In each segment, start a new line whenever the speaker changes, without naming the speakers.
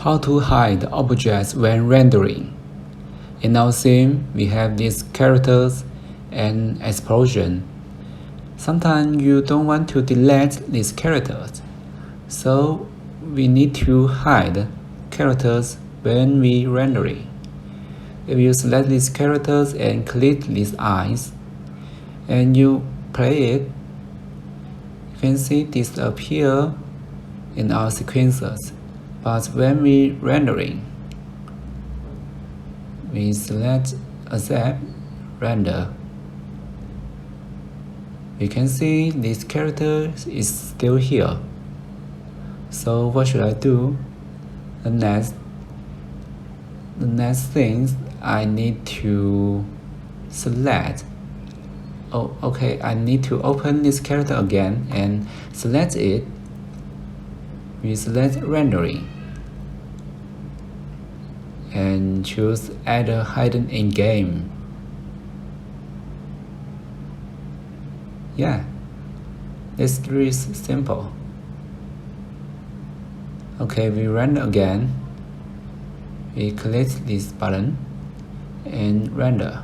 How to hide objects when rendering. In our scene, we have these characters and explosion. Sometimes you don't want to delete these characters, so we need to hide characters when we rendering. If you select these characters and click these eyes, and you play it, you can see this appear in our sequences. But when we rendering, we select Accept, Render. You can see this character is still here. So what should I do? The next thing I need to select. Oh, okay, I need to open this character again and select it. We select rendering and choose Add a Hidden in Game. Yeah, it's really simple. Okay, we render again. We click this button and render.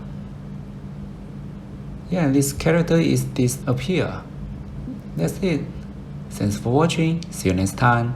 Yeah, this character is disappear. That's it. Thanks for watching. See you next time.